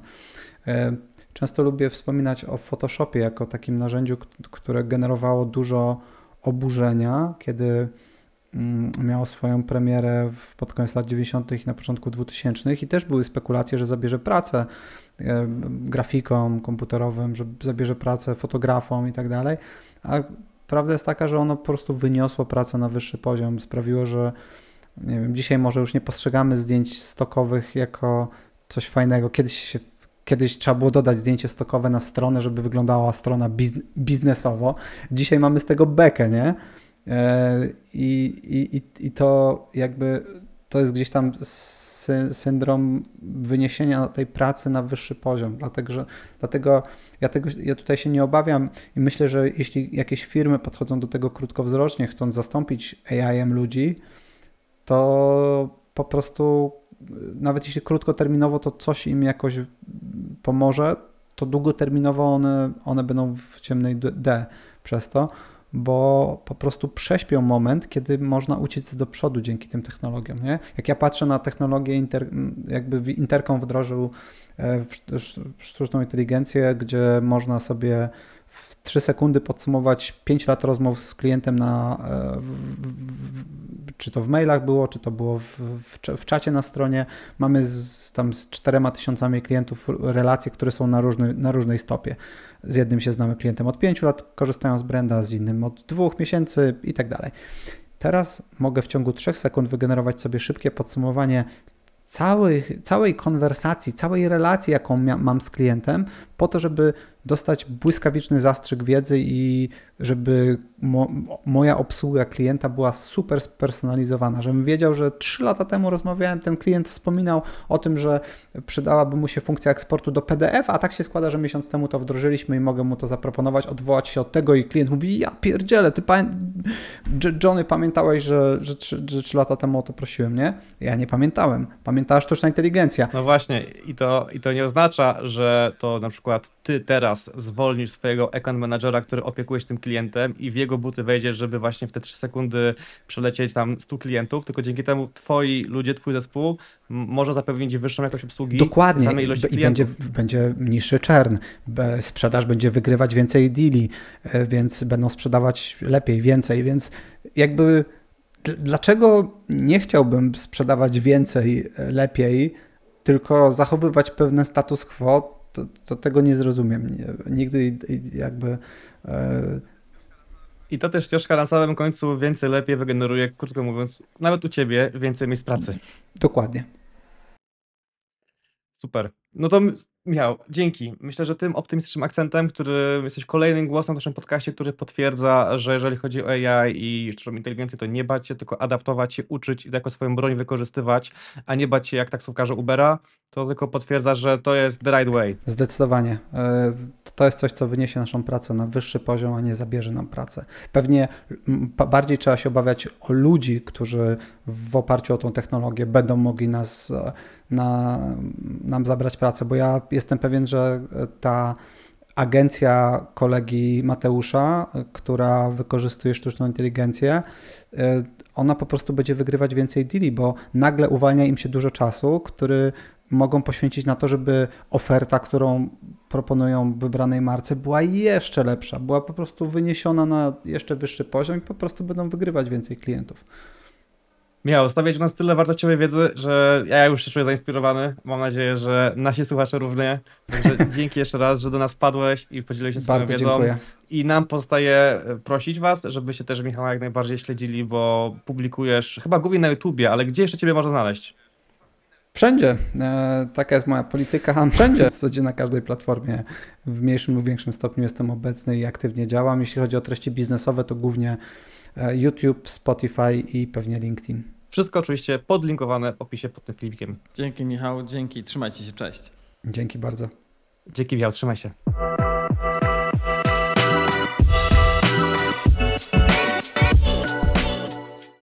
Często lubię wspominać o Photoshopie jako takim narzędziu, które generowało dużo oburzenia, kiedy miało swoją premierę pod koniec lat 90. i na początku 2000 i też były spekulacje, że zabierze pracę grafikom komputerowym, że zabierze pracę fotografom i tak dalej, a prawda jest taka, że ono po prostu wyniosło pracę na wyższy poziom, sprawiło, że nie wiem, dzisiaj może już nie postrzegamy zdjęć stokowych jako coś fajnego. Kiedyś trzeba było dodać zdjęcie stokowe na stronę, żeby wyglądała strona biznesowo. Dzisiaj mamy z tego bekę, nie? I to jakby to jest gdzieś tam syndrom wyniesienia tej pracy na wyższy poziom. Dlatego ja tutaj się nie obawiam i myślę, że jeśli jakieś firmy podchodzą do tego krótkowzrocznie, chcąc zastąpić AI-em ludzi, to po prostu nawet jeśli krótkoterminowo to coś im jakoś pomoże, to długoterminowo one będą w ciemnej D przez to, bo po prostu prześpią moment, kiedy można uciec do przodu dzięki tym technologiom. Nie? Jak ja patrzę na technologię, jakby Intercom wdrożył sztuczną inteligencję, gdzie można sobie w 3 sekundy podsumować 5 lat rozmów z klientem czy to w mailach było, czy to było w czacie na stronie. Mamy tam z 4000 klientów relacje, które są na różnej stopie. Z jednym się znamy klientem od 5 lat, korzystają z branda, z innym od 2 miesięcy i tak dalej. Teraz mogę w ciągu 3 sekund wygenerować sobie szybkie podsumowanie całej konwersacji, całej relacji, jaką mam z klientem, po to, żeby dostać błyskawiczny zastrzyk wiedzy i żeby moja obsługa klienta była super spersonalizowana, żebym wiedział, że 3 lata temu rozmawiałem, ten klient wspominał o tym, że przydałaby mu się funkcja eksportu do PDF, a tak się składa, że miesiąc temu to wdrożyliśmy i mogę mu to zaproponować, odwołać się od tego i klient mówi, ja pierdzielę, Johnny, pamiętałeś, że 3 lata temu o to prosiłem, nie? Ja nie pamiętałem. Pamiętała sztuczna inteligencja. No właśnie i to nie oznacza, że to na przykład ty teraz zwolnisz swojego account managera, który opiekuje się tym klientem i w jego buty wejdziesz, żeby właśnie w te 3 sekundy przelecieć tam 100 klientów, tylko dzięki temu twoi ludzie, twój zespół może zapewnić wyższą jakość obsługi. Dokładnie. Samej ilości I klientów. będzie niższy churn, sprzedaż będzie wygrywać więcej deali, więc będą sprzedawać lepiej, więcej, więc jakby Dlaczego nie chciałbym sprzedawać więcej, lepiej, tylko zachowywać pewien status quo, to tego nie zrozumiem. Nigdy jakby... I to też ścieżka na samym końcu więcej, lepiej wygeneruje, krótko mówiąc, nawet u ciebie więcej miejsc pracy. Dokładnie. Super. No to Michał, dzięki. Myślę, że tym optymistycznym akcentem, który jesteś kolejnym głosem w naszym podcaście, który potwierdza, że jeżeli chodzi o AI i sztuczną inteligencję, to nie bać się, tylko adaptować się, uczyć i jako swoją broń wykorzystywać, a nie bać się jak taksówkarze Ubera, to tylko potwierdza, że to jest the right way. Zdecydowanie. To jest coś, co wyniesie naszą pracę na wyższy poziom, a nie zabierze nam pracę. Pewnie bardziej trzeba się obawiać o ludzi, którzy w oparciu o tą technologię będą mogli nam zabrać pracę, bo ja jestem pewien, że ta agencja kolegi Mateusza, która wykorzystuje sztuczną inteligencję, ona po prostu będzie wygrywać więcej deali, bo nagle uwalnia im się dużo czasu, który mogą poświęcić na to, żeby oferta, którą proponują wybranej marce, była jeszcze lepsza, była po prostu wyniesiona na jeszcze wyższy poziom i po prostu będą wygrywać więcej klientów. Michał, stawiać u nas tyle wartościowej wiedzy, że ja już się czuję zainspirowany. Mam nadzieję, że nasi słuchacze również. Także dzięki jeszcze raz, że do nas wpadłeś i podzieliłeś się swoją wiedzą. Dziękuję. I nam pozostaje prosić was, żebyście też Michała jak najbardziej śledzili, bo publikujesz chyba głównie na YouTubie, ale gdzie jeszcze ciebie można znaleźć? Wszędzie. Taka jest moja polityka. Wszędzie. W zasadzie na każdej platformie w mniejszym lub większym stopniu jestem obecny i aktywnie działam. Jeśli chodzi o treści biznesowe, to głównie YouTube, Spotify i pewnie LinkedIn. Wszystko oczywiście podlinkowane w opisie pod tym filmikiem. Dzięki Michał, dzięki. Trzymajcie się, cześć. Dzięki bardzo. Dzięki Michał, trzymaj się.